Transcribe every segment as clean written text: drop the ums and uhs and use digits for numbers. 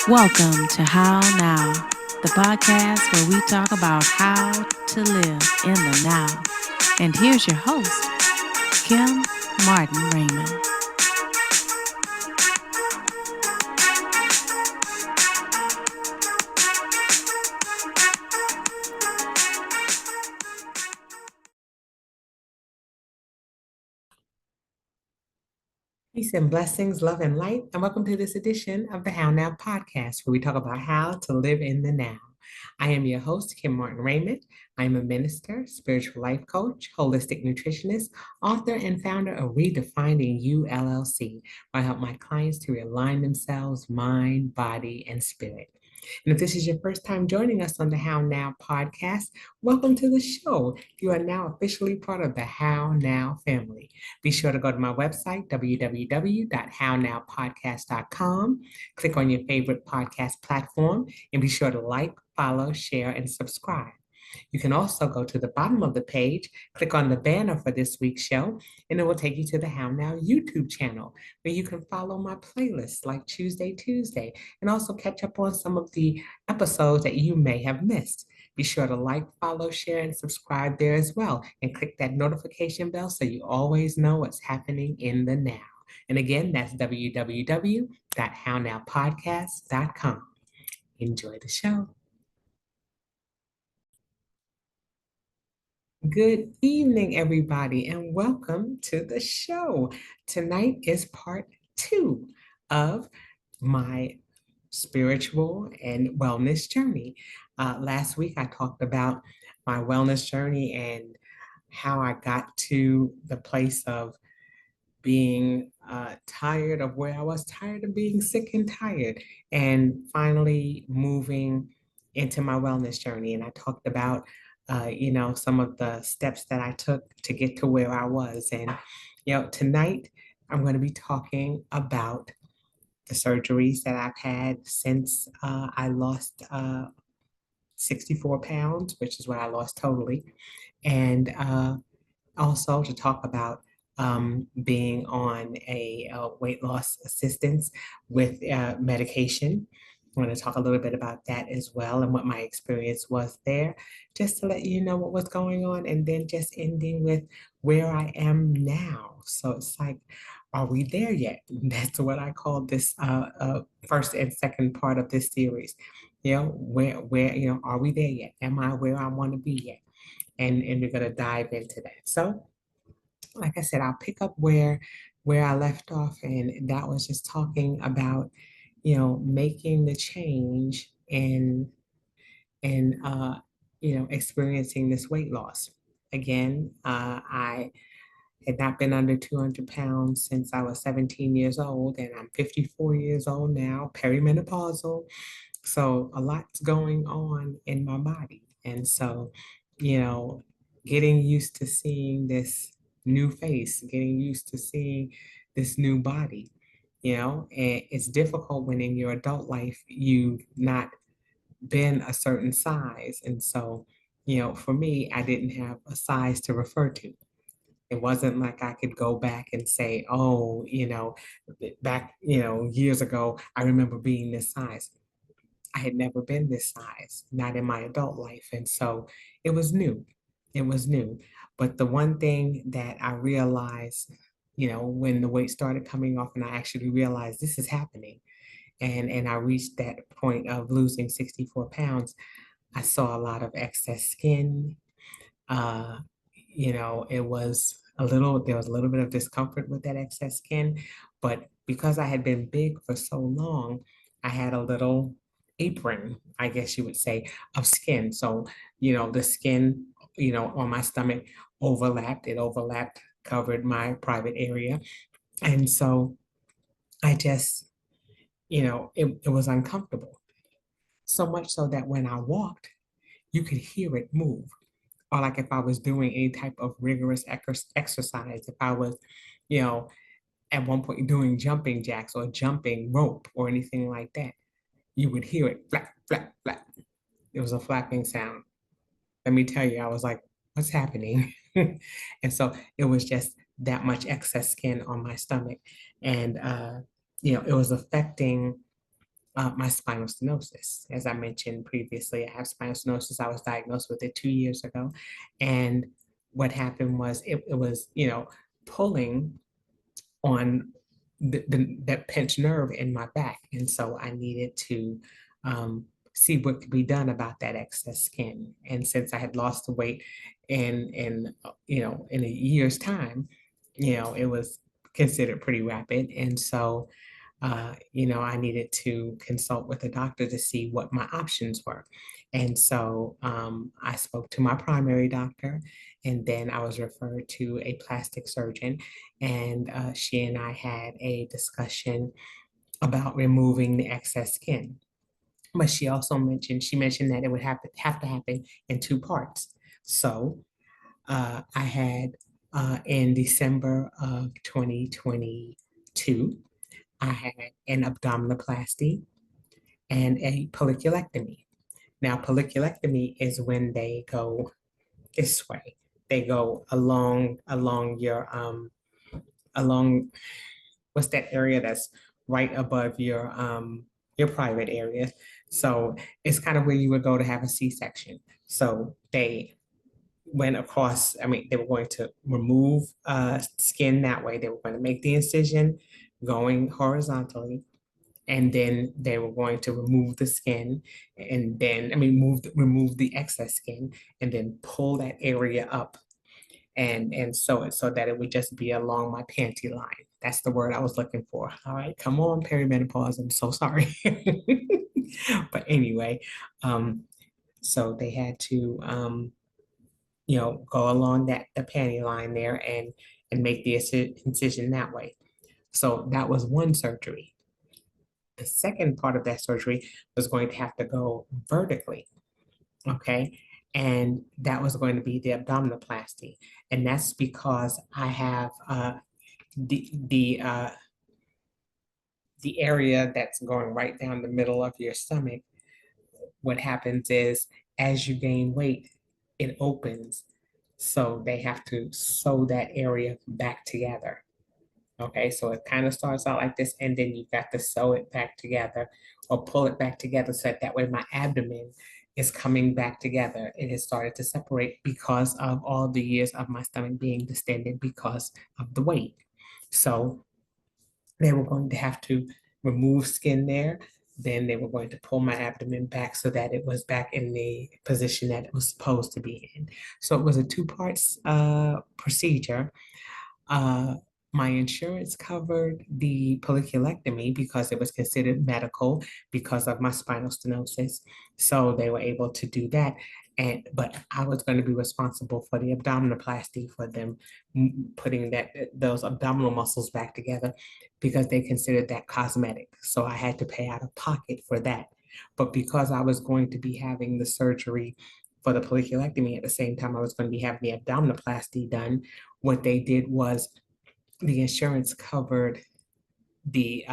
Welcome to How Now, the podcast where we talk about how to live in the now. And here's your host, Kim Martin-Raymond. Peace and blessings, love and light, and welcome to this edition of the How Now podcast, where we talk about how to live in the now. I am your host, Kim Martin-Raymond. I'm a minister, spiritual life coach, holistic nutritionist, author, and founder of Redefining You LLC, where I help my clients to realign themselves, mind, body, and spirit. And if this is your first time joining us on the How Now podcast, welcome to the show. You are now officially part of the How Now family. Be sure to go to my website, www.hownowpodcast.com. Click on your favorite podcast platform and be sure to like, follow, share, and subscribe. You can also go to the bottom of the page, click on the banner for this week's show, and it will take you to the How Now YouTube channel, where you can follow my playlists like Tuesday, and also catch up on some of the episodes that you may have missed. Be sure to like, follow, share, and subscribe there as well, and click that notification bell so you always know what's happening in the now. And again, that's www.hownowpodcast.com. Enjoy the show. Good evening, everybody, and welcome to the show. Tonight is part two of my spiritual and wellness journey. Last week, I talked about my wellness journey and how I got to the place of being tired of where I was, tired of being sick and tired, and finally moving into my wellness journey. And I talked about, some of the steps that I took to get to where I was. And, tonight I'm going to be talking about the surgeries that I've had since I lost 64 pounds, which is what I lost totally. And also to talk about being on a weight loss assistance with medication. I want to talk a little bit about that as well and what my experience was there, just to let you know what was going on, and then just ending with where I am now. So it's like, are we there yet? That's what I call this first and second part of this series. Are we there yet? Am I where I want to be yet? And we're gonna dive into that. So, like I said, I'll pick up where I left off, and that was just talking about, making the change and experiencing this weight loss. Again, I had not been under 200 pounds since I was 17 years old, and I'm 54 years old now, perimenopausal. So a lot's going on in my body. And so, you know, getting used to seeing this new face, getting used to seeing this new body, and it's difficult when in your adult life you've not been a certain size. And so, for me, I didn't have a size to refer to. It wasn't like I could go back and say, oh, back, years ago, I remember being this size. I had never been this size, not in my adult life. And so it was new. It was new. But the one thing that I realized, when the weight started coming off and I actually realized this is happening, and I reached that point of losing 64 pounds, I saw a lot of excess skin. Uh, there was a little bit of discomfort with that excess skin, but because I had been big for so long, I had a little apron, I guess you would say, of skin. So, the skin, on my stomach it overlapped, covered my private area. And so I just, it was uncomfortable. So much so that when I walked, you could hear it move. Or like if I was doing any type of rigorous exercise, if I was, you know, at one point doing jumping jacks or jumping rope or anything like that, you would hear it flap, flap, flap. It was a flapping sound. Let me tell you, I was like, what's happening? And so it was just that much excess skin on my stomach. And, it was affecting my spinal stenosis. As I mentioned previously, I have spinal stenosis. I was diagnosed with it 2 years ago. And what happened was it was, pulling on that pinched nerve in my back. And so I needed to see what could be done about that excess skin. And since I had lost the weight in a year's time, it was considered pretty rapid. And so I needed to consult with a doctor to see what my options were. And so I spoke to my primary doctor, and then I was referred to a plastic surgeon, and she and I had a discussion about removing the excess skin. But she mentioned that it would have to happen in two parts. So I had in December of 2022, I had an abdominoplasty and a folliculectomy. Now, folliculectomy is when they go this way. They go along along what's that area that's right above your private area. So it's kind of where you would go to have a C-section. So they went across, I mean, they were going to remove skin that way. They were going to make the incision going horizontally, and then they were going to remove the skin, and then, I mean, remove the excess skin, and then pull that area up and sew it so that it would just be along my panty line. That's the word I was looking for. All right, come on, perimenopause. I'm so sorry. But anyway, so they had to go along the panty line there and make the incision that way. So that was one surgery. The second part of that surgery was going to have to go vertically, okay? And that was going to be the abdominoplasty. And that's because I have the the uh, the area that's going right down the middle of your stomach. What happens is as you gain weight, it opens. So they have to sew that area back together. Okay, so it kind of starts out like this, and then you've got to sew it back together or pull it back together so that way my abdomen is coming back together. It has started to separate because of all the years of my stomach being distended because of the weight. So they were going to have to remove skin there. Then they were going to pull my abdomen back so that it was back in the position that it was supposed to be in. So it was a two-parts procedure. Uh, my insurance covered the folliculectomy because it was considered medical because of my spinal stenosis. So they were able to do that. But I was going to be responsible for the abdominoplasty, for them putting those abdominal muscles back together because they considered that cosmetic. So I had to pay out of pocket for that. But because I was going to be having the surgery for the folliculectomy at the same time I was going to be having the abdominoplasty done, what they did was the insurance covered the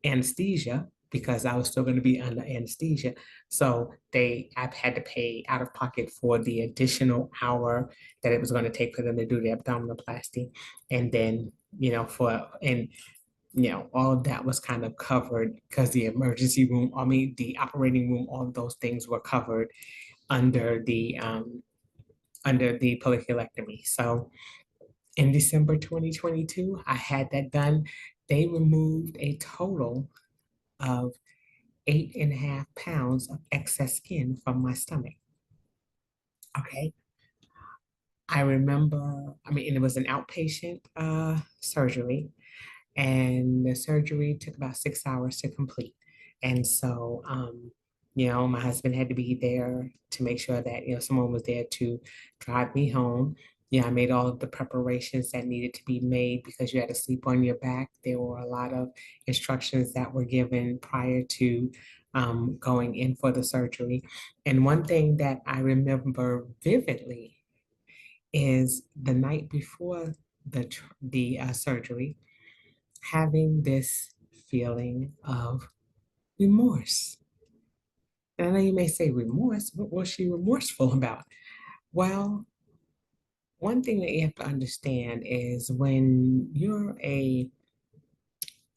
anesthesia because I was still going to be under anesthesia. So I've had to pay out of pocket for the additional hour that it was going to take for them to do the abdominoplasty. And then, all of that was kind of covered because the emergency room, I mean, the operating room, all of those things were covered under the folliculectomy. So in December 2022, I had that done. They removed a total of 8.5 pounds of excess skin from my stomach. Okay. I remember, I mean, and it was an outpatient surgery, and the surgery took about 6 hours to complete. And so, my husband had to be there to make sure that, someone was there to drive me home. Yeah, I made all of the preparations that needed to be made because you had to sleep on your back. There were a lot of instructions that were given prior to going in for the surgery. And one thing that I remember vividly is the night before the surgery, having this feeling of remorse. And I know you may say remorse, what was she remorseful about? Well, one thing that you have to understand is when you're a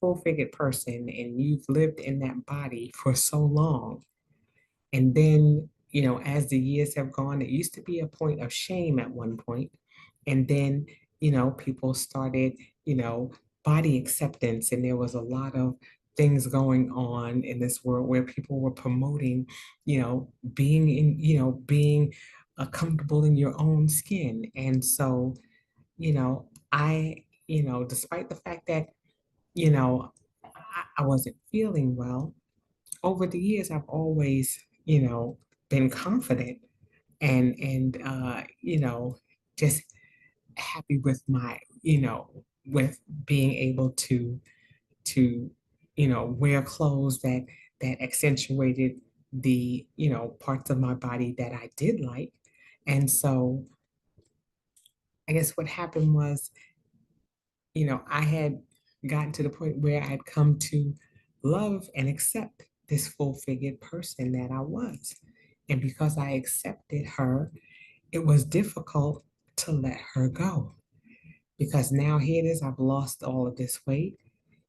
full-figured person and you've lived in that body for so long. And then, as the years have gone, it used to be a point of shame at one point. And then, people started, you know, body acceptance. And there was a lot of things going on in this world where people were promoting, being comfortable in your own skin. And so, despite the fact that, I wasn't feeling well, over the years, I've always, been confident and just happy with with being able to, wear clothes that accentuated the, parts of my body that I did like. And so I guess what happened was, I had gotten to the point where I had come to love and accept this full-figured person that I was. And because I accepted her, it was difficult to let her go. Because now here it is, I've lost all of this weight.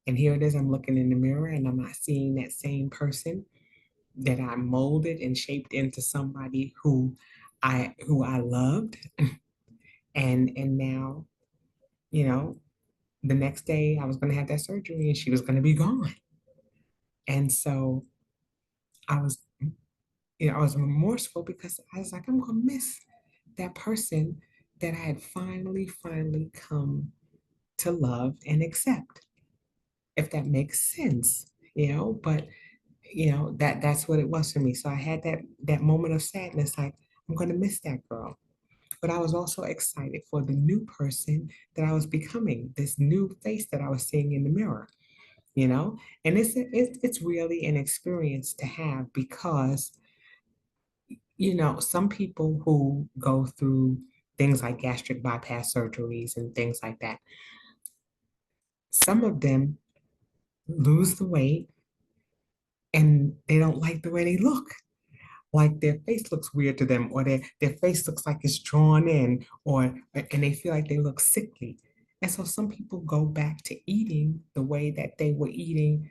And here it is, I'm looking in the mirror and I'm not seeing that same person that I molded and shaped into somebody who I loved. And now, you know, the next day I was going to have that surgery and she was going to be gone. And so I was, I was remorseful because I was like, I'm going to miss that person that I had finally come to love and accept, if that makes sense, but that's what it was for me. So I had that moment of sadness, like I'm going to miss that girl. But I was also excited for the new person that I was becoming, this new face that I was seeing in the mirror, you know? And it's really an experience to have because, some people who go through things like gastric bypass surgeries and things like that, some of them lose the weight and they don't like the way they look. Like their face looks weird to them, or their face looks like it's drawn in, and they feel like they look sickly. And so some people go back to eating the way that they were eating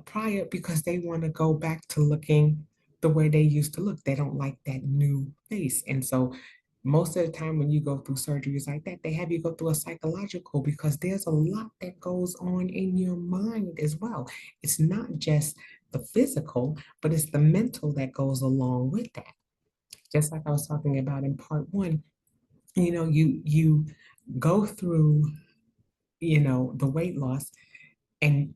prior because they want to go back to looking the way they used to look. They don't like that new face. And so most of the time when you go through surgeries like that, they have you go through a psychological because there's a lot that goes on in your mind as well. It's not just the physical, but it's the mental that goes along with that. Just like I was talking about in part one, you go through, the weight loss and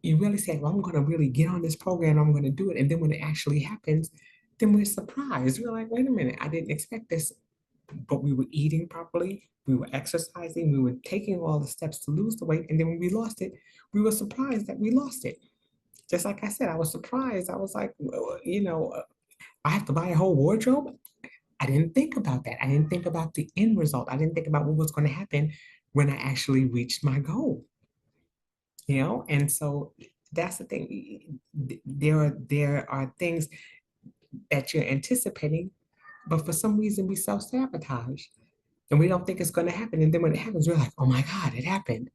you really say, well, I'm going to really get on this program. I'm going to do it. And then when it actually happens, then we're surprised. We're like, wait a minute, I didn't expect this, but we were eating properly. We were exercising. We were taking all the steps to lose the weight. And then when we lost it, we were surprised that we lost it. Just like I said, I was surprised. I was like, well, I have to buy a whole wardrobe. I didn't think about that. I didn't think about the end result. I didn't think about what was going to happen when I actually reached my goal. And so that's the thing. There are things that you're anticipating, but for some reason we self-sabotage and we don't think it's going to happen. And then when it happens, we're like, oh my God, it happened.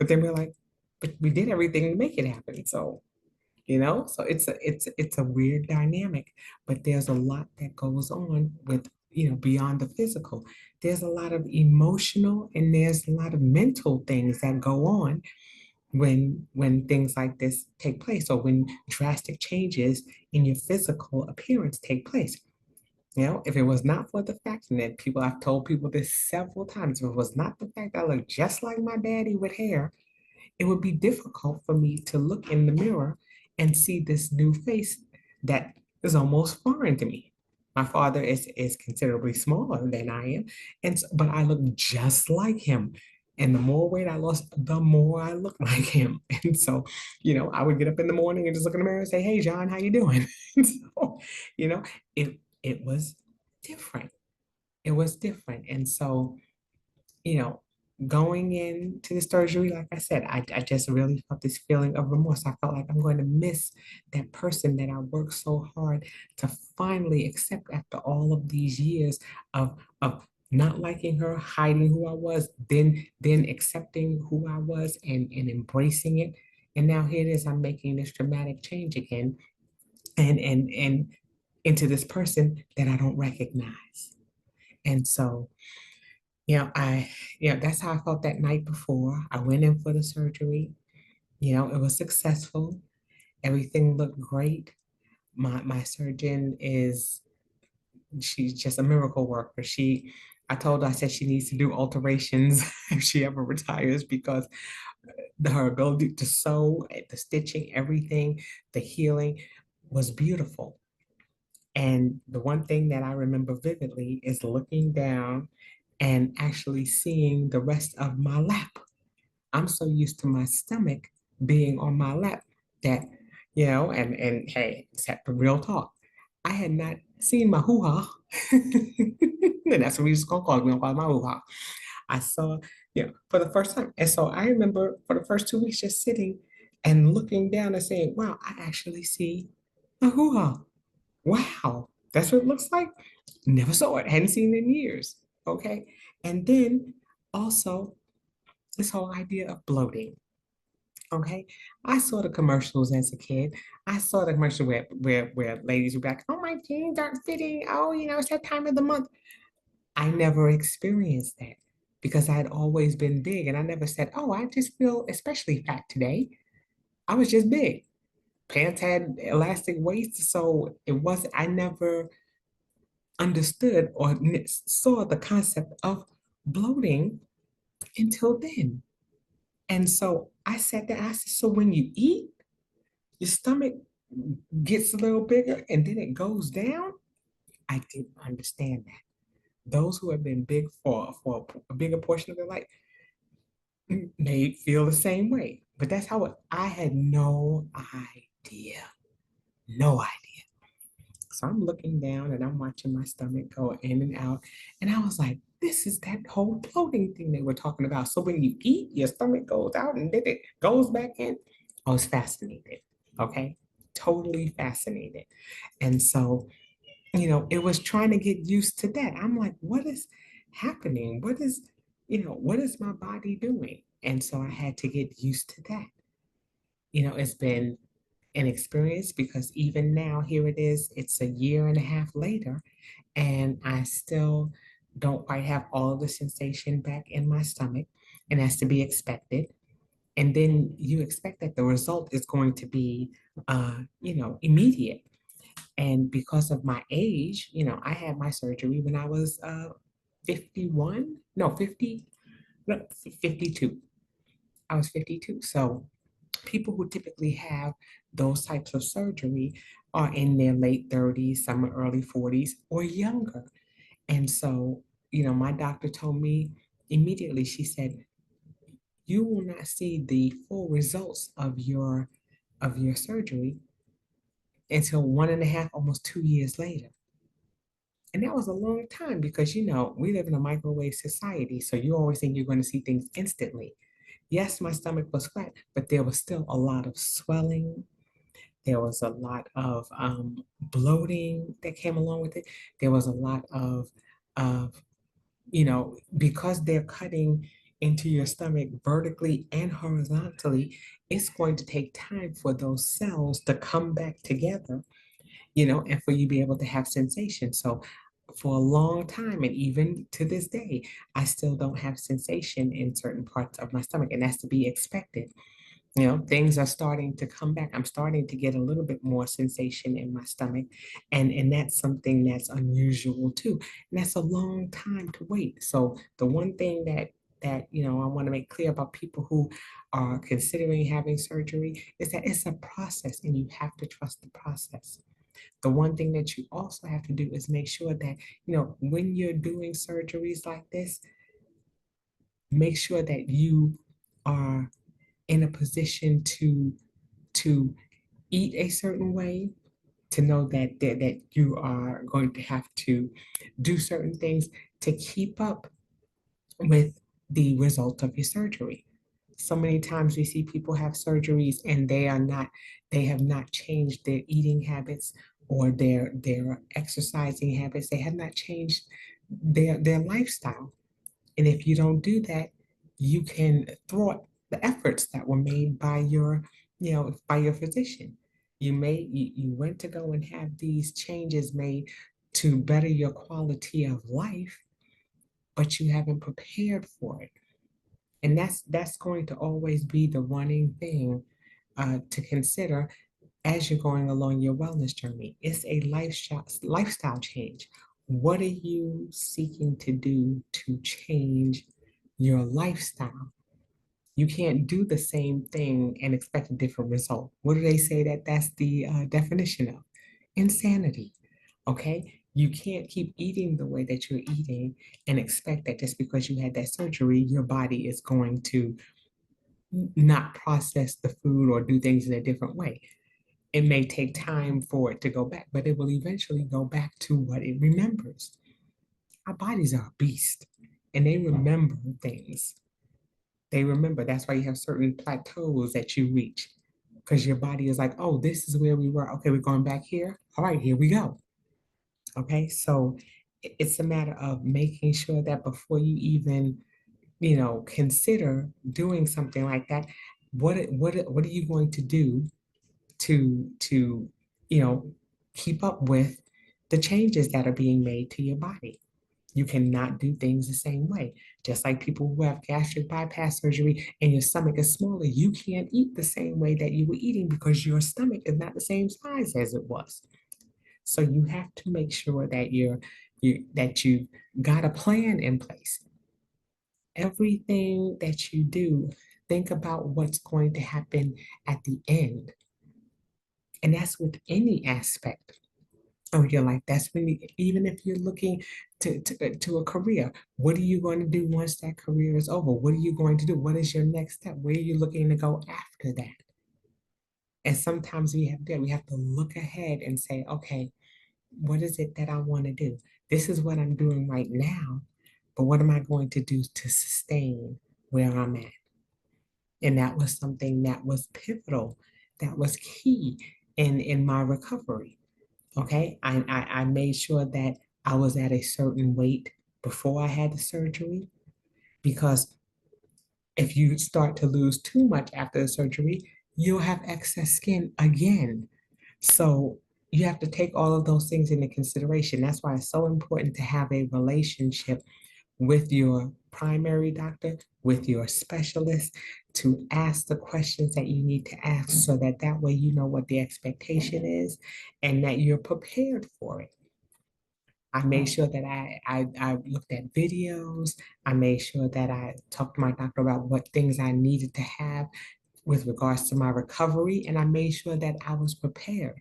But then we're like, but we did everything to make it happen. So it's a weird dynamic, but there's a lot that goes on with, beyond the physical. There's a lot of emotional and there's a lot of mental things that go on when things like this take place, or when drastic changes in your physical appearance take place. If it was not for the fact, and that I've told people this several times, if it was not the fact that I look just like my daddy with hair, it would be difficult for me to look in the mirror and see this new face that is almost foreign to me. My father is considerably smaller than I am, but I look just like him. And the more weight I lost, the more I look like him. And so, I would get up in the morning and just look in the mirror and say, "Hey, John, how you doing?" And so, you know, it was different. It was different. And so, you know, going into the surgery, like I said, I just really felt this feeling of remorse. I felt like I'm going to miss that person that I worked so hard to finally accept after all of these years of not liking her, hiding who I was, then accepting who I was and embracing it. And now here it is, I'm making this dramatic change again and into this person that I don't recognize. And so, that's how I felt that night before. I went in for the surgery. It was successful. Everything looked great. My surgeon she's just a miracle worker. I told her, I said she needs to do alterations if she ever retires because her ability to sew, the stitching, everything, the healing was beautiful. And the one thing that I remember vividly is looking down and actually seeing the rest of my lap. I'm so used to my stomach being on my lap that, and hey, except the real talk. I had not seen my hoo-ha. And that's what we just gonna call it. We don't call it my hoo-ha. I saw, for the first time. And so I remember for the first 2 weeks just sitting and looking down and saying, wow, I actually see a hoo-ha. Wow, that's what it looks like. Never saw it, hadn't seen it in years. Okay. And then also this whole idea of bloating. Okay. I saw the commercials as a kid. I saw the commercial where ladies were like, oh, my jeans aren't fitting. Oh, it's that time of the month. I never experienced that because I had always been big and I never said, oh, I just feel especially fat today. I was just big. Pants had elastic waist, so I never understood or saw the concept of bloating until then. And so I sat there, I said, so when you eat, your stomach gets a little bigger and then it goes down? I didn't understand that. Those who have been big for a bigger portion of their life may feel the same way. But that's how I had no idea. No idea. So I'm looking down and I'm watching my stomach go in and out. And I was like, this is that whole bloating thing they were talking about. So when you eat, your stomach goes out and then it goes back in. I was fascinated. Okay. Totally fascinated. And so, it was trying to get used to that. I'm like, what is happening? What is my body doing? And so I had to get used to that. It's been an experience because even now, here it is, it's a year and a half later, and I still don't quite have all of the sensation back in my stomach, and that's to be expected. And then you expect that the result is going to be, immediate. And because of my age, I had my surgery when I was 51, no, 50, no, 52. I was 52. So people who typically have those types of surgery are in their late 30s, some are early 40s or younger. And so, my doctor told me immediately, she said, you will not see the full results of your surgery until 1.5, almost 2 years later. And that was a long time because, we live in a microwave society. So you always think you're going to see things instantly. Yes, my stomach was flat, but there was still a lot of swelling. There was a lot of bloating that came along with it. There was a lot of because they're cutting into your stomach vertically and horizontally, it's going to take time for those cells to come back together, and for you to be able to have sensation. So for a long time, and even to this day, I still don't have sensation in certain parts of my stomach, and that's to be expected. Things are starting to come back. I'm starting to get a little bit more sensation in my stomach, and that's something that's unusual too. And that's a long time to wait. So the one thing that I want to make clear about people who are considering having surgery is that it's a process, and you have to trust the process. The one thing that you also have to do is make sure that, when you're doing surgeries like this, make sure that you are in a position to eat a certain way, to know that you are going to have to do certain things to keep up with the result of your surgery. So many times we see people have surgeries and they have not changed their eating habits or their exercising habits. They have not changed their lifestyle. And if you don't do that, you can thwart the efforts that were made by by your physician. You went to go and have these changes made to better your quality of life, but you haven't prepared for it. And that's going to always be the running thing to consider as you're going along your wellness journey. It's a lifestyle change. What are you seeking to do to change your lifestyle? You can't do the same thing and expect a different result. What do they say that's the definition of? Insanity. Okay? You can't keep eating the way that you're eating and expect that just because you had that surgery, your body is going to not process the food or do things in a different way. It may take time for it to go back, but it will eventually go back to what it remembers. Our bodies are a beast and they remember things. They remember. That's why you have certain plateaus that you reach because your body is like, oh, this is where we were. Okay, we're going back here. All right, here we go. Okay, so it's a matter of making sure that before you even, consider doing something like that, what are you going to do to you know keep up with the changes that are being made to your body? You cannot do things the same way. Just like people who have gastric bypass surgery and your stomach is smaller, you can't eat the same way that you were eating because your stomach is not the same size as it was. So you have to make sure that you got a plan in place. Everything that you do, think about what's going to happen at the end. And that's with any aspect of your life. That's when even if you're looking to a career, what are you going to do once that career is over? What are you going to do? What is your next step? Where are you looking to go after that? And sometimes we have to look ahead and say, okay, what is it that I want to do? This is what I'm doing right now, but what am I going to do to sustain where I'm at? And that was something that was pivotal, that was key in my recovery. Okay, I made sure that I was at a certain weight before I had the surgery because if you start to lose too much after the surgery, you'll have excess skin again. So you have to take all of those things into consideration. That's why it's so important to have a relationship with your primary doctor, with your specialist, to ask the questions that you need to ask so that way you know what the expectation is and that you're prepared for it. I made sure that I looked at videos. I made sure that I talked to my doctor about what things I needed to have with regards to my recovery, and I made sure that I was prepared.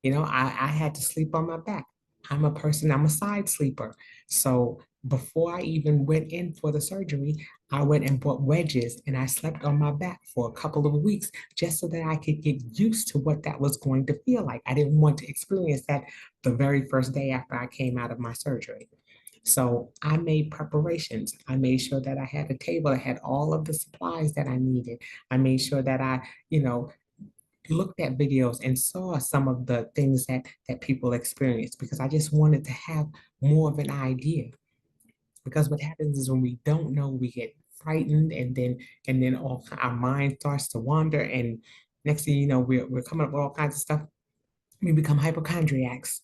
I had to sleep on my back. I'm a side sleeper. So before I even went in for the surgery, I went and bought wedges and I slept on my back for a couple of weeks just so that I could get used to what that was going to feel like. I didn't want to experience that the very first day after I came out of my surgery. So I made preparations. I made sure that I had a table that had all of the supplies that I needed. I made sure that I, you know, looked at videos and saw some of the things that people experience because I just wanted to have more of an idea. Because what happens is when we don't know, we get frightened and then all our mind starts to wander and next thing you know, we're coming up with all kinds of stuff. We become hypochondriacs.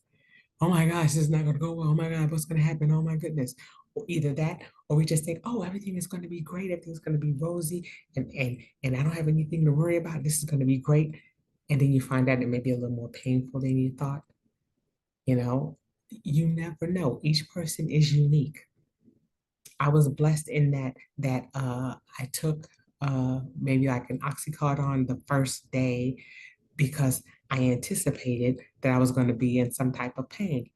Oh my gosh, this is not gonna go well. Oh my God, what's gonna happen? Oh my goodness. Or either that, or we just think, oh, everything is gonna be great, everything's gonna be rosy, and I don't have anything to worry about. This is gonna be great. And then you find out it may be a little more painful than you thought. You know, you never know. Each person is unique. I was blessed in that I took maybe like an oxycodone the first day because I anticipated that I was going to be in some type of pain.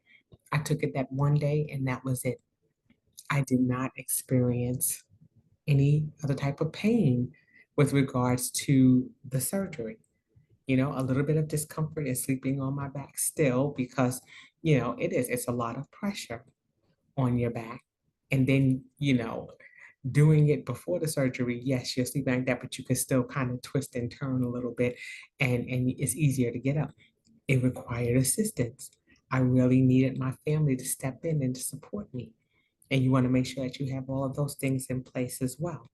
I took it that one day and that was it. I did not experience any other type of pain with regards to the surgery. A little bit of discomfort and sleeping on my back still because, it's a lot of pressure on your back. And then, doing it before the surgery, yes, you're sleeping like that, but you can still kind of twist and turn a little bit and it's easier to get up. It required assistance. I really needed my family to step in and to support me. And you want to make sure that you have all of those things in place as well,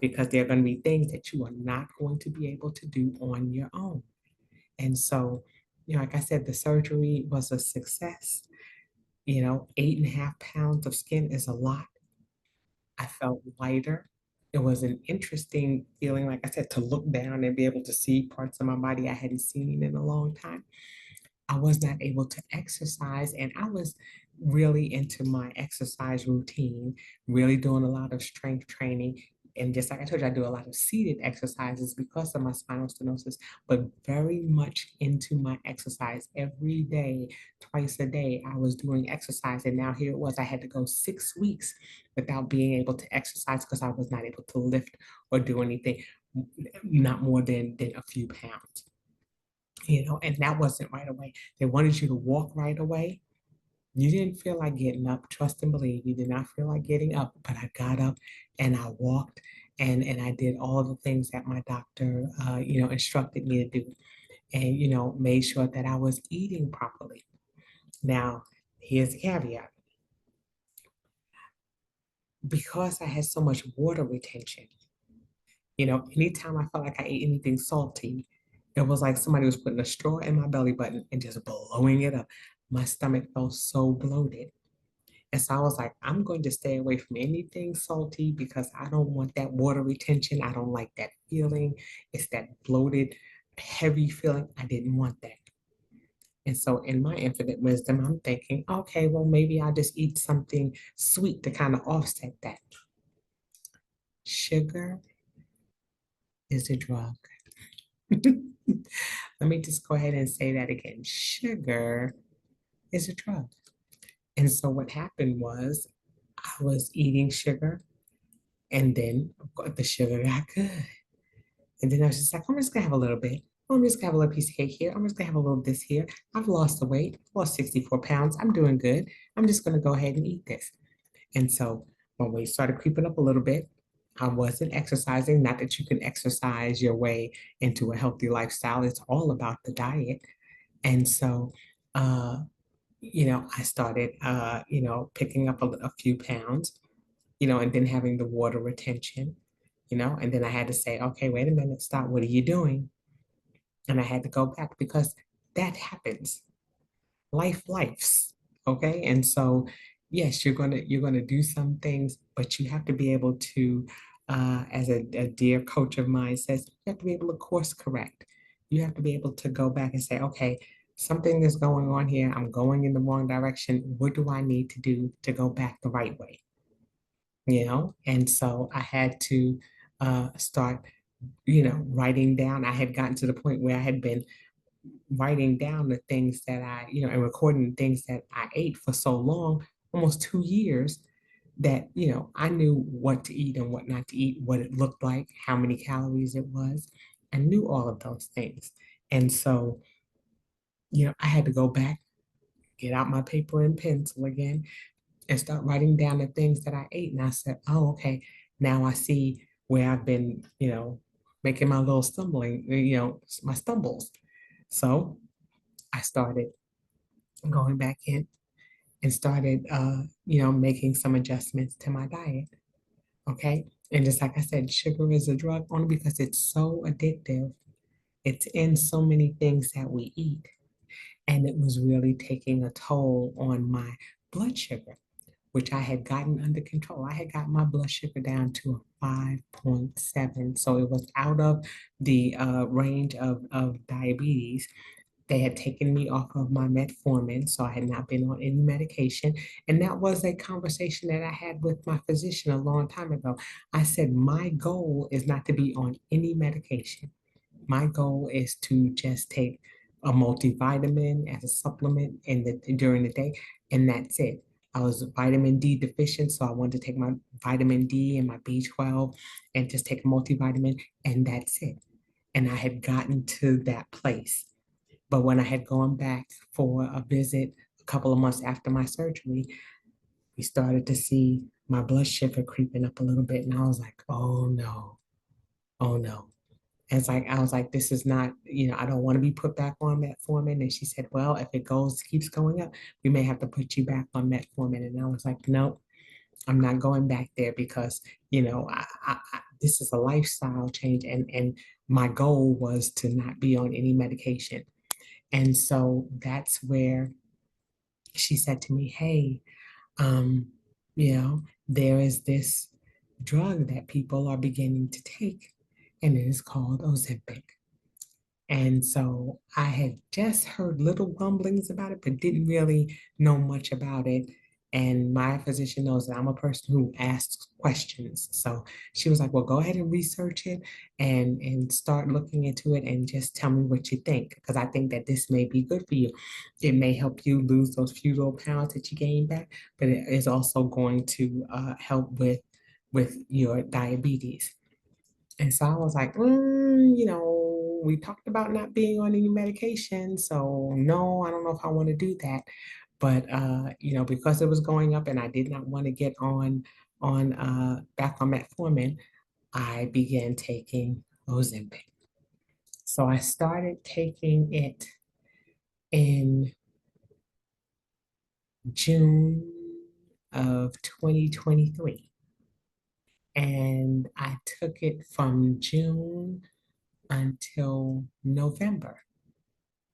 because there are going to be things that you are not going to be able to do on your own. And so, like I said, the surgery was a success. 8.5 pounds of skin is a lot. I felt lighter. It was an interesting feeling, like I said, to look down and be able to see parts of my body I hadn't seen in a long time. I was not able to exercise, and I was really into my exercise routine, really doing a lot of strength training. And just like I told you, I do a lot of seated exercises because of my spinal stenosis, but very much into my exercise every day, twice a day. I was doing exercise, and now here it was. I had to go 6 weeks without being able to exercise because I was not able to lift or do anything, not more than a few pounds. And that wasn't right away. They wanted you to walk right away. You didn't feel like getting up. Trust and believe. You did not feel like getting up, but I got up and I walked and I did all the things that my doctor, instructed me to do, and made sure that I was eating properly. Now, here's the caveat: because I had so much water retention. Anytime I felt like I ate anything salty, it was like somebody was putting a straw in my belly button and just blowing it up. My stomach felt so bloated. And so I was like, I'm going to stay away from anything salty because I don't want that water retention. I don't like that feeling. It's that bloated, heavy feeling. I didn't want that. And so, in my infinite wisdom, I'm thinking, okay, well, maybe I'll just eat something sweet to kind of offset that. Sugar is a drug. Let me just go ahead and say that again. Sugar is a drug. And so what happened was I was eating sugar, and then the sugar got good. And then I was just like, I'm just gonna have a little bit. I'm just gonna have a little piece of cake here. I'm just gonna have a little this here. I've lost the weight, lost 64 pounds. I'm doing good. I'm just gonna go ahead and eat this. And so my weight started creeping up a little bit. I wasn't exercising. Not that you can exercise your way into a healthy lifestyle. It's all about the diet. And so, I started, picking up a few pounds, and then having the water retention, and then I had to say, okay, wait a minute, stop. What are you doing? And I had to go back because that happens. Lifes. Okay. And so, yes, you're gonna do some things, but you have to be able to, as a dear coach of mine says, you have to be able to course correct. You have to be able to go back and say, okay, something is going on here. I'm going in the wrong direction. What do I need to do to go back the right way? And so I had to start, writing down. I had gotten to the point where I had been writing down the things that and recording the things that I ate for so long, almost 2 years, that, I knew what to eat and what not to eat, what it looked like, how many calories it was. I knew all of those things. And so, I had to go back, get out my paper and pencil again, and start writing down the things that I ate. And I said, oh, okay, now I see where I've been, making my little stumbling, my stumbles. So I started going back in and started, making some adjustments to my diet. Okay. And just like I said, sugar is a drug only because it's so addictive. It's in so many things that we eat. And it was really taking a toll on my blood sugar, which I had gotten under control. I had got my blood sugar down to a 5.7. So it was out of the range of diabetes. They had taken me off of my metformin, so I had not been on any medication. And that was a conversation that I had with my physician a long time ago. I said, my goal is not to be on any medication. My goal is to just take a multivitamin as a supplement during the day, and that's it. I was vitamin D deficient, so I wanted to take my vitamin D and my B12 and just take a multivitamin, and that's it. And I had gotten to that place. But when I had gone back for a visit a couple of months after my surgery, we started to see my blood sugar creeping up a little bit. And I was like, oh no, oh no. And it's like, I was like, this is not, I don't want to be put back on metformin. And she said, well, if it keeps going up, we may have to put you back on metformin. And I was like, no, I'm not going back there because, this is a lifestyle change. And my goal was to not be on any medication. And so that's where she said to me, hey, um, there is this drug that people are beginning to take, and it is called Ozempic. And so I had just heard little rumblings about it, but didn't really know much about it. And my physician knows that I'm a person who asks questions. So she was like, well, go ahead and research it and start looking into it and just tell me what you think. Because I think that this may be good for you. It may help you lose those few little pounds that you gained back, but it is also going to help with your diabetes. And so I was like, we talked about not being on any medication. So no, I don't know if I want to do that. But because it was going up and I did not want to get on back on metformin, I began taking Ozempic. So I started taking it in June of 2023. And I took it from June until November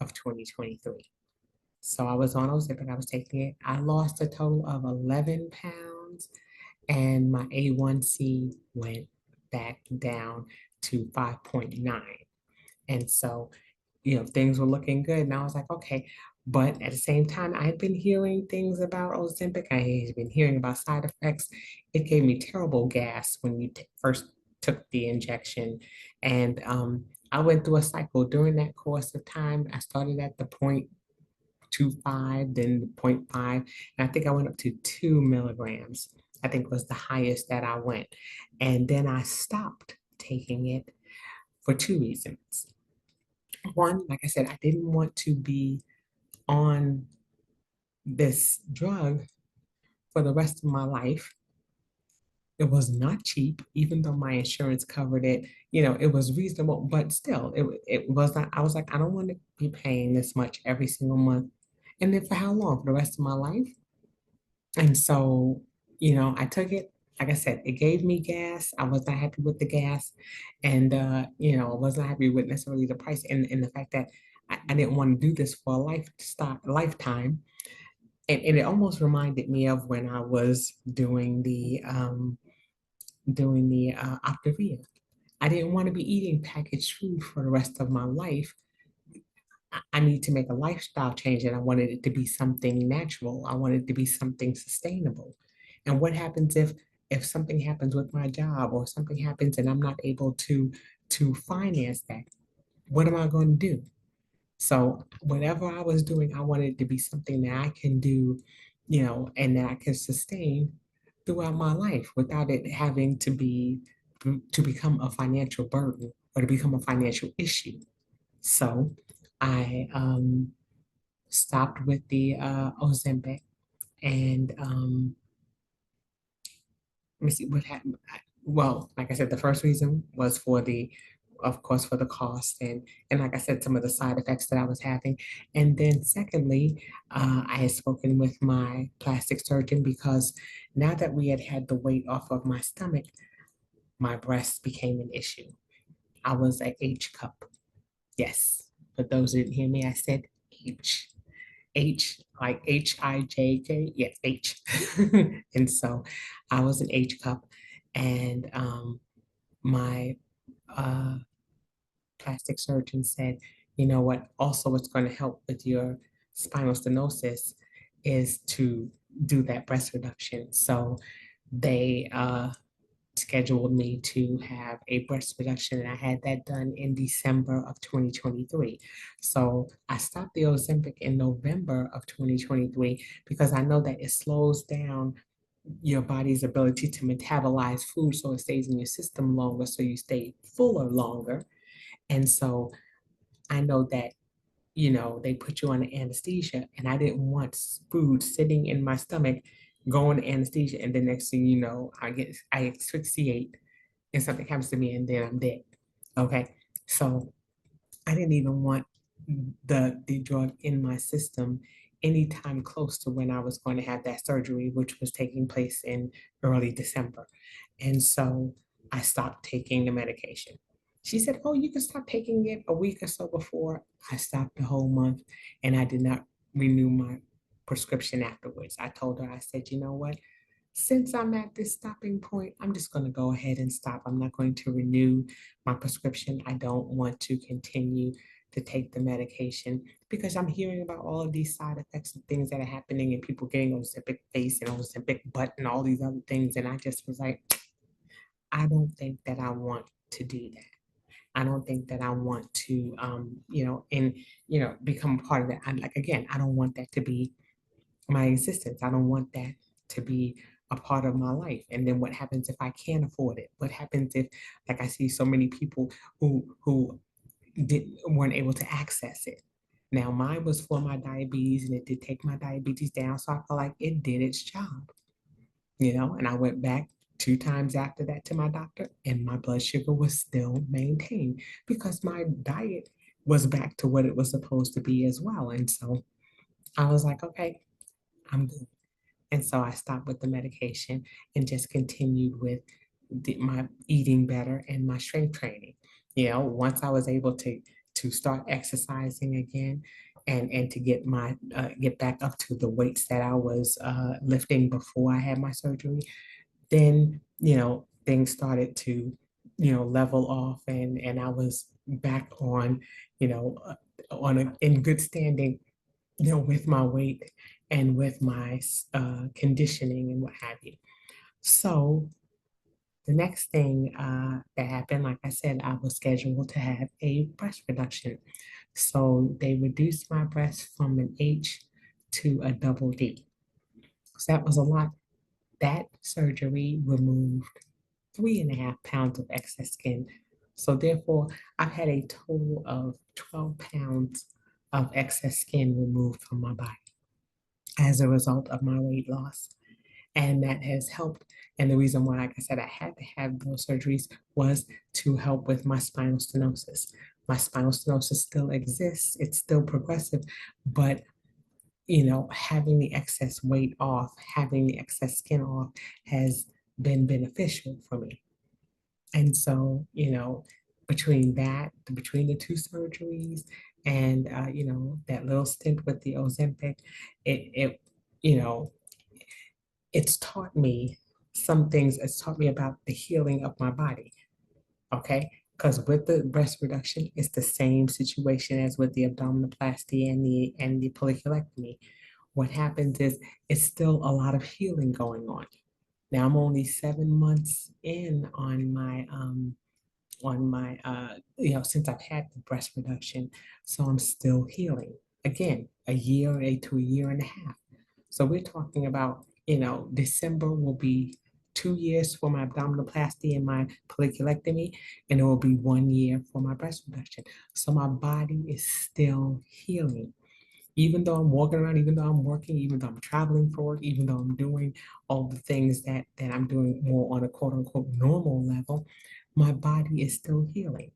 of 2023. So I was on Ozempic, I was taking it. I lost a total of 11 pounds and my A1C went back down to 5.9. And so, things were looking good. And I was like, okay. But at the same time, I had been hearing things about Ozempic. I had been hearing about side effects. It gave me terrible gas when you first took the injection. And I went through a cycle during that course of time. I started at the 0.25, then the 0.5, and I think I went up to 2 milligrams. I think was the highest that I went. And then I stopped taking it for two reasons. One, like I said, I didn't want to be on this drug for the rest of my life. It was not cheap, even though my insurance covered it. It was reasonable, but still, it was not. I was like, I don't want to be paying this much every single month. And then for how long? For the rest of my life? And so, I took it. Like I said, it gave me gas. I was not happy with the gas. And, I was not happy with necessarily the price and the fact that I didn't want to do this for a lifetime. And it almost reminded me of when I was doing the Optavia. I didn't want to be eating packaged food for the rest of my life. I need to make a lifestyle change and I wanted it to be something natural. I wanted it to be something sustainable. And what happens if something happens with my job or something happens and I'm not able to finance that? What am I going to do? So whatever I was doing, I wanted it to be something that I can do, and that I can sustain throughout my life without it having to become a financial burden or to become a financial issue. So I stopped with the Ozempic and let me see what happened. Well, like I said, the first reason was of course, for the cost and like I said, some of the side effects that I was having. And then secondly, I had spoken with my plastic surgeon because now that we had had the weight off of my stomach, my breasts became an issue. I was at H cup. Yes. For those who didn't hear me, I said H. H, like HIJK, yes, H. And so I was an H cup, and my uh, plastic surgeon said, you know what, also what's going to help with your spinal stenosis is to do that breast reduction. So they scheduled me to have a breast reduction, and I had that done in December of 2023. So I stopped the Ozempic in November of 2023 because I know that it slows down your body's ability to metabolize food so it stays in your system longer, so you stay fuller longer. And so I know that they put you on anesthesia, and I didn't want food sitting in my stomach, going to anesthesia, and the next thing you know, I asphyxiate, and something happens to me, and then I'm dead. Okay, So I didn't even want the drug in my system anytime close to when I was going to have that surgery, which was taking place in early December. And so I stopped taking the medication. She said, "Oh, you can stop taking it a week or so before." I stopped the whole month and I did not renew my prescription afterwards. I told her, I said, "You know what? Since I'm at this stopping point, I'm just going to go ahead and stop. I'm not going to renew my prescription. I don't want to continue to take the medication because I'm hearing about all of these side effects and things that are happening and people getting Ozempic face and Ozempic butt and all these other things." And I just was like, I don't think that I want to do that. I don't think that I want to, become part of that. I'm like, again, I don't want that to be my existence. I don't want that to be a part of my life. And then what happens if I can't afford it? What happens if, like, I see so many people who weren't able to access it? Now, mine was for my diabetes, and it did take my diabetes down. So I felt like it did its job, and I went back 2 times after that to my doctor, and my blood sugar was still maintained because my diet was back to what it was supposed to be as well. And so I was like, okay, I'm good. And so I stopped with the medication and just continued with my eating better and my strength training. Once I was able to start exercising again and to get back up to the weights that I was lifting before I had my surgery, then things started to level off, and I was back on you know uh, in good standing with my weight and with my conditioning and what have you. So the next thing that happened, like I said, I was scheduled to have a breast reduction. So they reduced my breast from an H to a double D. So that was a lot. That surgery removed 3.5 pounds of excess skin. So therefore, I've had a total of 12 pounds of excess skin removed from my body as a result of my weight loss. And that has helped. And the reason why, like I said, I had to have those surgeries was to help with my spinal stenosis. My spinal stenosis still exists, it's still progressive, but having the excess weight off, having the excess skin off has been beneficial for me. And so, between the two surgeries and, that little stint with the Ozempic, it you know, it's taught me some things. It's taught me about the healing of my body. Okay. Because with the breast reduction, it's the same situation as with the abdominoplasty and the folliculectomy. What happens is it's still a lot of healing going on. Now I'm only 7 months in on my since I've had the breast reduction, so I'm still healing. Again, a year to a year and a half. So we're talking about, December will be 2 years for my abdominoplasty and my folliculectomy, and it will be 1 year for my breast reduction. So my body is still healing. Even though I'm walking around, even though I'm working, even though I'm traveling for work, even though I'm doing all the things that I'm doing more on a quote unquote normal level, my body is still healing.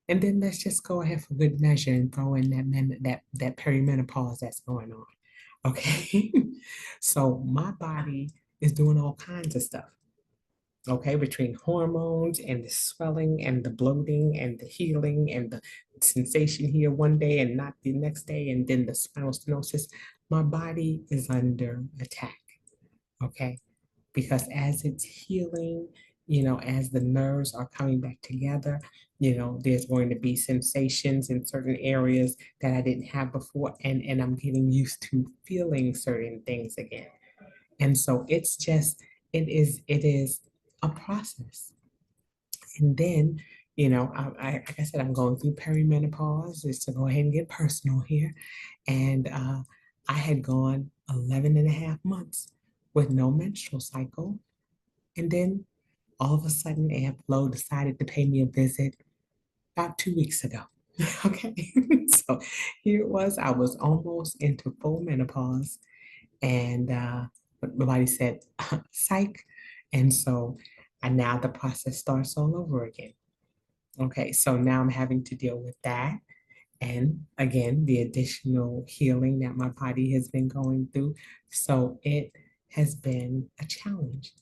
And then let's just go ahead for good measure and throw in that perimenopause that's going on. Okay. So my body is doing all kinds of stuff. Okay, between hormones and the swelling and the bloating and the healing and the sensation here one day and not the next day, and then the spinal stenosis, my body is under attack. Okay, because as it's healing, as the nerves are coming back together, there's going to be sensations in certain areas that I didn't have before, and I'm getting used to feeling certain things again. And so it is a process. And then, like I said, I'm going through perimenopause, just to go ahead and get personal here. And I had gone 11 and a half months with no menstrual cycle. And then all of a sudden, Aunt Flo decided to pay me a visit about 2 weeks ago. Okay. So here it was. I was almost into full menopause. And but nobody said psych. And so now the process starts all over again. Okay, so now I'm having to deal with that. And again, the additional healing that my body has been going through. So it has been a challenge,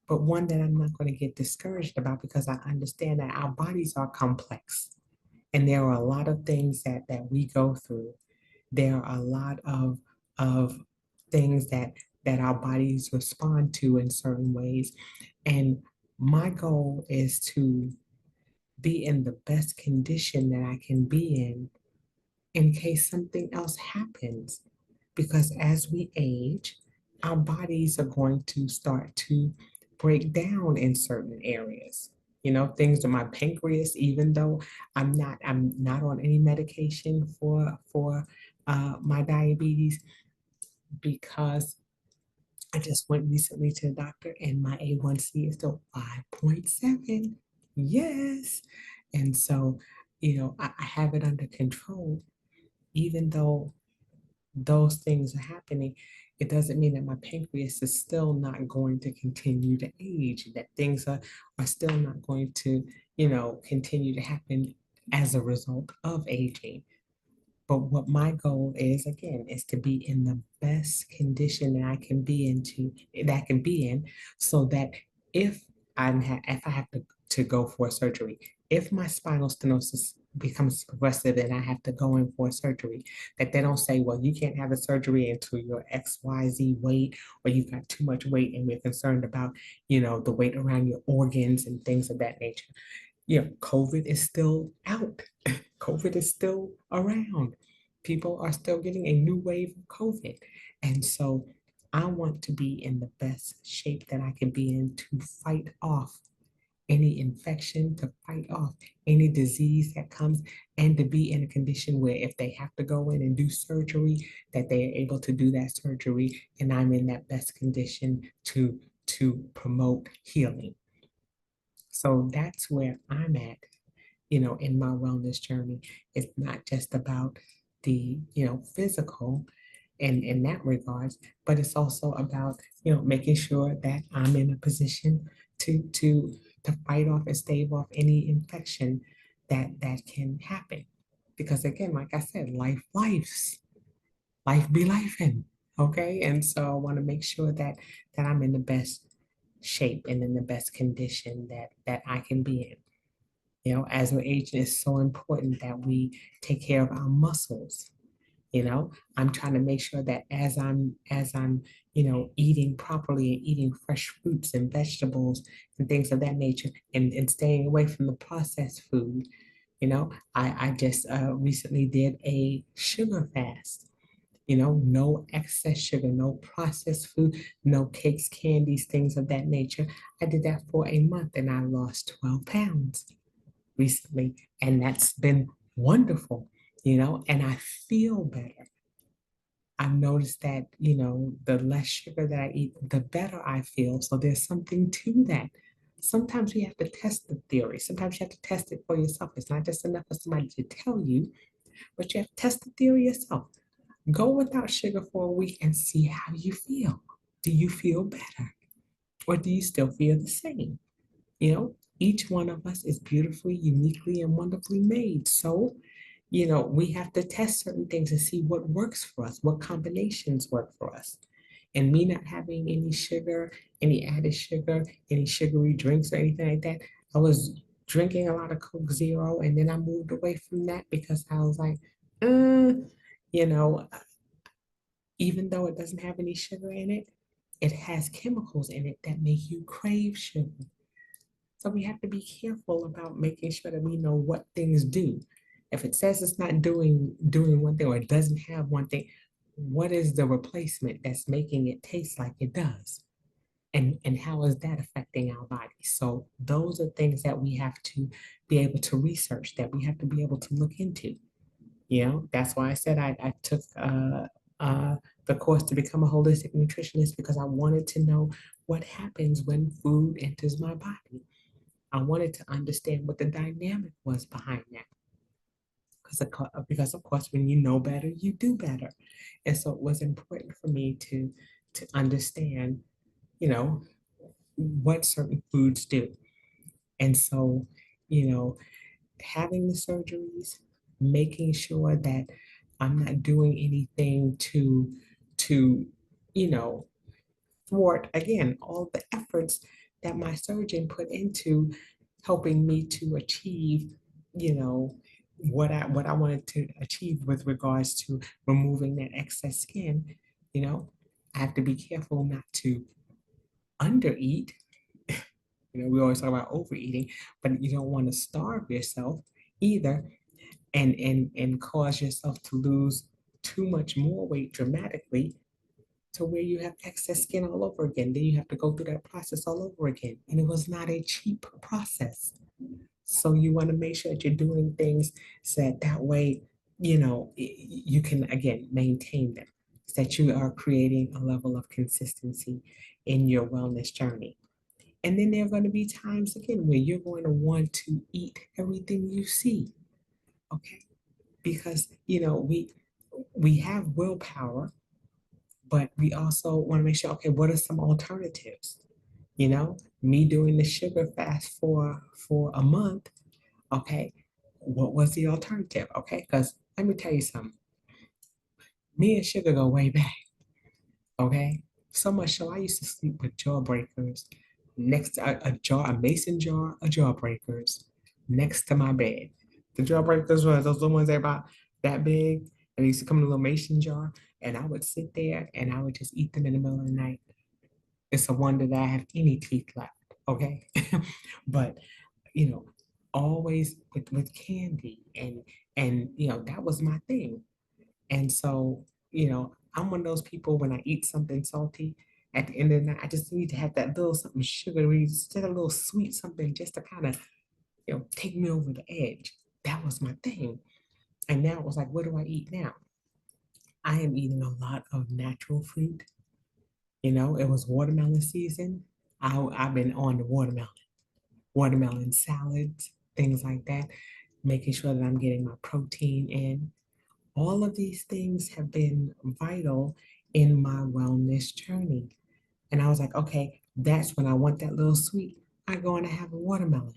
but one that I'm not going to get discouraged about because I understand that our bodies are complex. And there are a lot of things that we go through. There are a lot of things that our bodies respond to in certain ways. And my goal is to be in the best condition that I can be in case something else happens. Because as we age, our bodies are going to start to break down in certain areas. You know, things to my pancreas, even though I'm not on any medication for my diabetes, because I just went recently to the doctor and my A1C is still 5.7. Yes. And so, I have it under control, even though those things are happening. It doesn't mean that my pancreas is still not going to continue to age, that things are still not going to, continue to happen as a result of aging. But what my goal is, again, is to be in the best condition that I can be in, so that if if I have to go for surgery, if my spinal stenosis becomes progressive and I have to go in for surgery, that they don't say, well, you can't have a surgery until you're XYZ weight, or you've got too much weight and we're concerned about, the weight around your organs and things of that nature. COVID is still out. COVID is still around. People are still getting a new wave of COVID. And so I want to be in the best shape that I can be in to fight off any infection, to fight off any disease that comes, and to be in a condition where if they have to go in and do surgery, that they are able to do that surgery, and I'm in that best condition to promote healing. So that's where I'm at, in my wellness journey. It's not just about the, physical in that regards, but it's also about, making sure that I'm in a position to fight off and stave off any infection that can happen. Because again, like I said, life be life in. Okay. And so I want to make sure that I'm in the best shape and in the best condition that I can be in. As we're aging, it's so important that we take care of our muscles. I'm trying to make sure that as I'm eating properly and eating fresh fruits and vegetables and things of that nature, and staying away from the processed food. I just recently did a sugar fast. No excess sugar, no processed food, no cakes, candies, things of that nature. I did that for a month and I lost 12 pounds recently, and that's been wonderful, and I feel better. I've noticed that, the less sugar that I eat, the better I feel. So there's something to that. Sometimes you have to test the theory. Sometimes you have to test it for yourself. It's not just enough for somebody to tell you, but you have to test the theory yourself. Go without sugar for a week and see how you feel. Do you feel better? Or do you still feel the same? Each one of us is beautifully, uniquely, and wonderfully made. So, we have to test certain things and see what works for us, what combinations work for us. And me not having any sugar, any added sugar, any sugary drinks or anything like that, I was drinking a lot of Coke Zero, and then I moved away from that because I was like, you know, even though it doesn't have any sugar in it, it has chemicals in it that make you crave sugar. So we have to be careful about making sure that we know what things do. If it says it's not doing one thing, or it doesn't have one thing, what is the replacement that's making it taste like it does? And how is that affecting our body? So those are things that we have to be able to research, that we have to be able to look into. That's why I said I took uh, the course to become a holistic nutritionist, because I wanted to know what happens when food enters my body. I wanted to understand what the dynamic was behind that. Because of course, when you know better, you do better. And so it was important for me to understand, you what certain foods do. And so, you know, having the surgeries, making sure that I'm not doing anything to, you know, thwart again all the efforts that my surgeon put into helping me to achieve, you know, what I wanted to achieve with regards to removing that excess skin. You know, I have to be careful not to undereat. We always talk about overeating, but you don't want to starve yourself either and cause yourself to lose too much more weight dramatically to where you have excess skin all over again. Then you have to go through that process all over again. And it was not a cheap process. So you want to make sure that you're doing things so that way, you can again maintain them, so that you are creating a level of consistency in your wellness journey. And then there are going to be times again where you're going to want to eat everything you see. Okay. Because we have willpower, but we also want to make sure, okay, what are some alternatives? Me doing the sugar fast for a month, okay, what was the alternative? Okay, because let me tell you something. Me and sugar go way back, okay? So much so I used to sleep with jawbreakers next to a mason jar of jawbreakers next to my bed. The jawbreakers were those little ones that about that big, and they used to come in a little mason jar, and I would sit there and I would just eat them in the middle of the night. It's a wonder that I have any teeth left, okay? But you know, always with candy and that was my thing. And so, I'm one of those people when I eat something salty, at the end of the night, I just need to have that little something sugary, just a little sweet something just to kind of, take me over the edge. That was my thing. And now it was like, what do I eat now? I am eating a lot of natural fruit. It was watermelon season. I've been on the watermelon salads, things like that, making sure that I'm getting my protein in. All of these things have been vital in my wellness journey. And I was like, okay, that's when I want that little sweet. I go and I have a watermelon,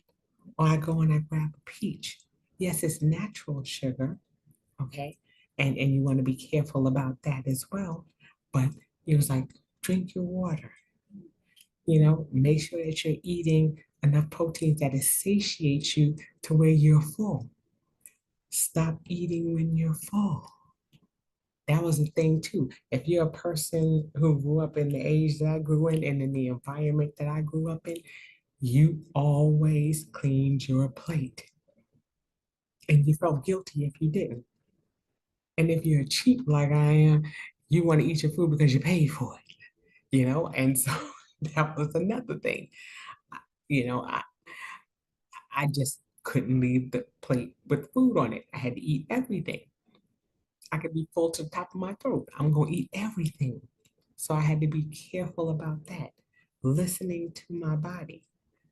or I go and I grab a peach. Yes, it's natural sugar, okay? And you want to be careful about that as well. But it was like, drink your water, make sure that you're eating enough proteins that it satiates you to where you're full. Stop eating when you're full. That was a thing too. If you're a person who grew up in the age that I grew in and in the environment that I grew up in, you always cleaned your plate. And you felt guilty if you didn't. And if you're cheap like I am, you want to eat your food because you paid for it. And so that was another thing. You know, I, I just couldn't leave the plate with food on it. I had to eat everything. I could be full to the top of my throat. I'm going to eat everything. So I had to be careful about that, listening to my body.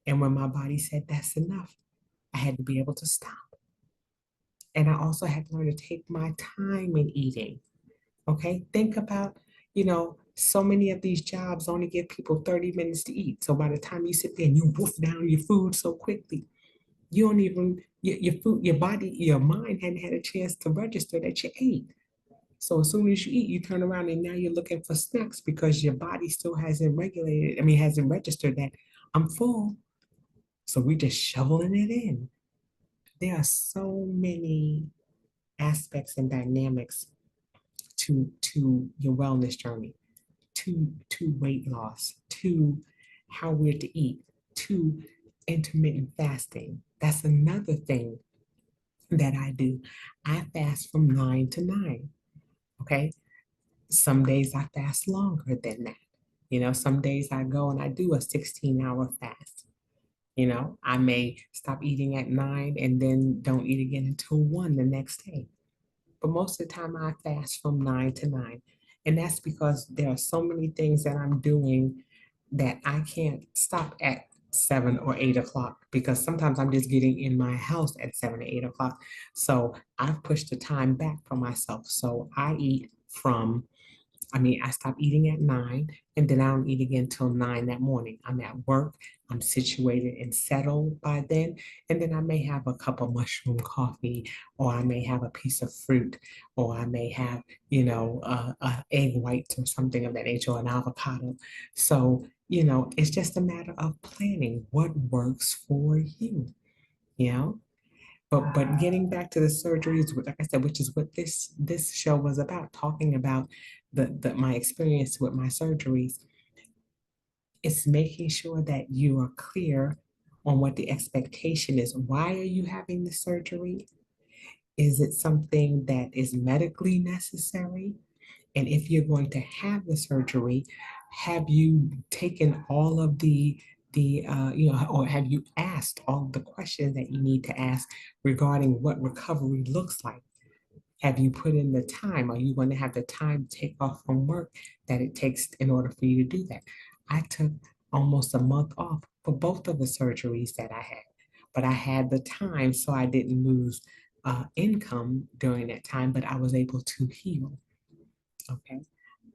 And when my body said that's enough, I had to be able to stop. And I also had to learn to take my time in eating. Okay. Think about, so many of these jobs only give people 30 minutes to eat. So by the time you sit there and you wolf down your food so quickly, you don't even, your food, your body, your mind hadn't had a chance to register that you ate. So as soon as you eat, you turn around and now you're looking for snacks because your body still hasn't registered that I'm full. So we just shoveling it in. There are so many aspects and dynamics to your wellness journey, to weight loss, to how we're to eat, to intermittent fasting. That's another thing that I do. I fast from 9 to 9. Okay. Some days I fast longer than that. Some days I go and I do a 16-hour fast. I may stop eating at 9 and then don't eat again until 1 the next day. But most of the time I fast from 9 to 9. And that's because there are so many things that I'm doing that I can't stop at 7 or 8 o'clock because sometimes I'm just getting in my house at 7 or 8 o'clock. So I've pushed the time back for myself. So I eat from I stop eating at 9, and then I don't eat again till 9 that morning. I'm at work, I'm situated and settled by then, and then I may have a cup of mushroom coffee, or I may have a piece of fruit, or I may have, egg whites or something of that nature, or an avocado. So, it's just a matter of planning what works for you, you know? But getting back to the surgeries, like I said, which is what this show was about, talking about the my experience with my surgeries. It's making sure that you are clear on what the expectation is. Why are you having the surgery? Is it something that is medically necessary? And if you're going to have the surgery, have you taken all of or have you asked all of the questions that you need to ask regarding what recovery looks like? Have you put in the time? Are you going to have the time to take off from work that it takes in order for you to do that? I took almost a month off for both of the surgeries that I had, but I had the time so I didn't lose income during that time, but I was able to heal. Okay.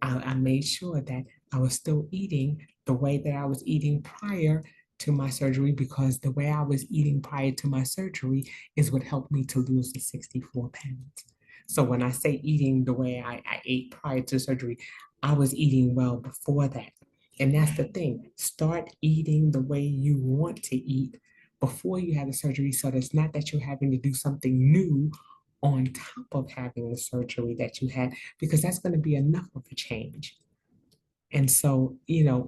I made sure that I was still eating the way that I was eating prior to my surgery, because the way I was eating prior to my surgery is what helped me to lose the 64 pounds. So when I say eating the way I ate prior to surgery, I was eating well before that. And that's the thing. Start eating the way you want to eat before you have the surgery. So it's not that you're having to do something new on top of having the surgery that you had, because that's going to be enough of a change. And so,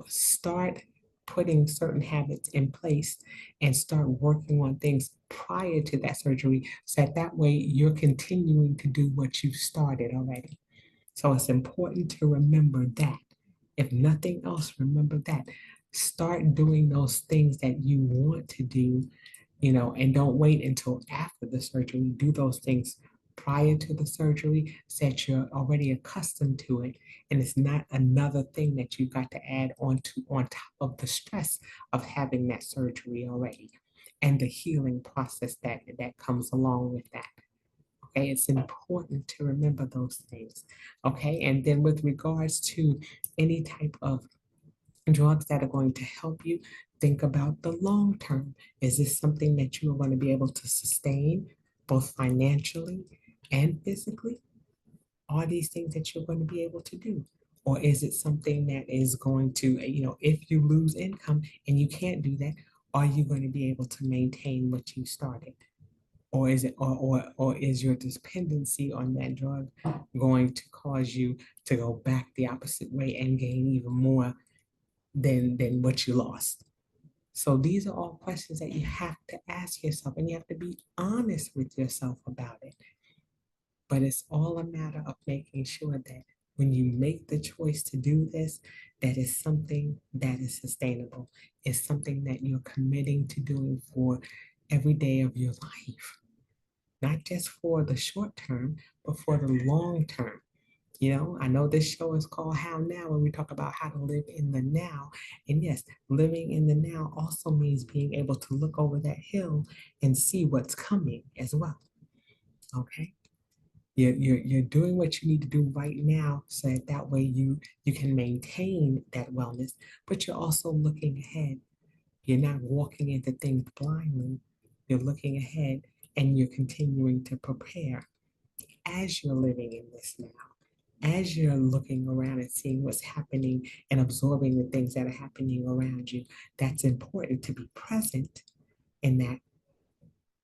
start putting certain habits in place and start working on things prior to that surgery, so that way you're continuing to do what you started already. So it's important to remember that. If nothing else, remember that. Start doing those things that you want to do, and don't wait until after the surgery. Do those things prior to the surgery so that you're already accustomed to it. And it's not another thing that you've got to add on top of the stress of having that surgery already, and the healing process that comes along with that. Okay, it's important to remember those things. Okay, and then with regards to any type of drugs that are going to help you, think about the long term. Is this something that you are going to be able to sustain both financially and physically? Are these things that you're going to be able to do? Or is it something that is going to, if you lose income and you can't do that, are you going to be able to maintain what you started? Or is it or is your dependency on that drug going to cause you to go back the opposite way and gain even more than what you lost? So these are all questions that you have to ask yourself, and you have to be honest with yourself about it. But it's all a matter of making sure that when you make the choice to do this, that is something that is sustainable. It's something that you're committing to doing for every day of your life, not just for the short term, but for the long term. I know this show is called How Now, and we talk about how to live in the now. And yes, living in the now also means being able to look over that hill and see what's coming as well. Okay? You're doing what you need to do right now, so that way you can maintain that wellness, but you're also looking ahead. You're not walking into things blindly. You're looking ahead, and you're continuing to prepare as you're living in this now, as you're looking around and seeing what's happening and absorbing the things that are happening around you. That's important to be present in that,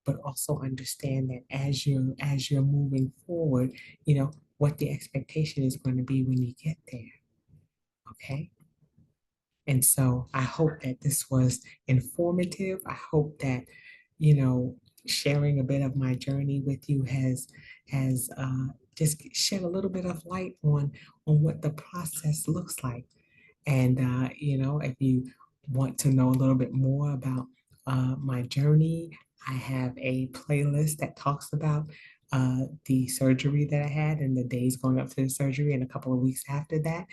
but also understand that as you're moving forward, what the expectation is going to be when you get there. Okay. And so I hope that this was informative. I hope that, sharing a bit of my journey with you has just shed a little bit of light on what the process looks like. And if you want to know a little bit more about my journey, I have a playlist that talks about the surgery that I had and the days going up to the surgery and a couple of weeks after that.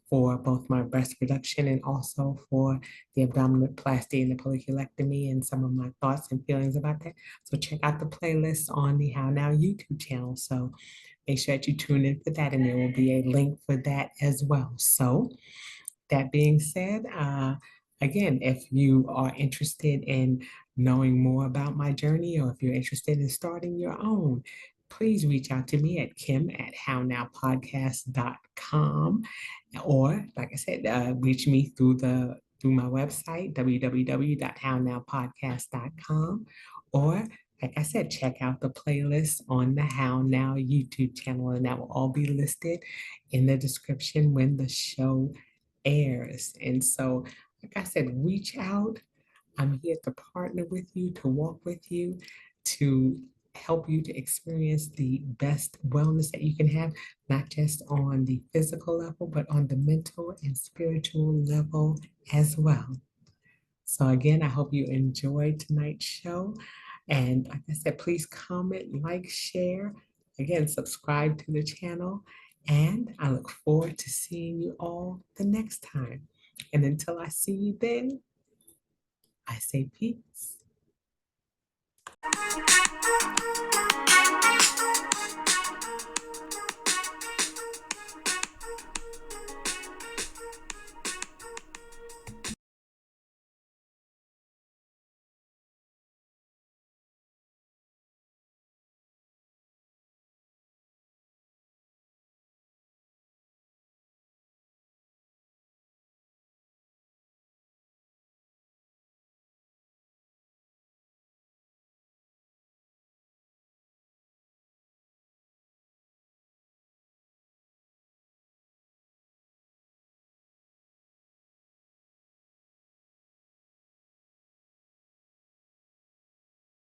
for both my breast reduction and also for the abdominoplasty and the folliculectomy and some of my thoughts and feelings about that. So check out the playlist on the How Now YouTube channel. So make sure that you tune in for that, and there will be a link for that as well. So that being said, again, if you are interested in knowing more about my journey, or if you're interested in starting your own, please reach out to me at kim@hownowpodcast.com, or like I said, reach me through my website, www.hownowpodcast.com, or like I said, check out the playlist on the How Now YouTube channel, and that will all be listed in the description when the show airs. And so, like I said, reach out. I'm here to partner with you, to walk with you, to help you to experience the best wellness that you can have, not just on the physical level, but on the mental and spiritual level as well. So, again, I hope you enjoyed tonight's show. And like I said, please comment, like, share. Again, subscribe to the channel. And I look forward to seeing you all the next time. And until I see you then, I say peace.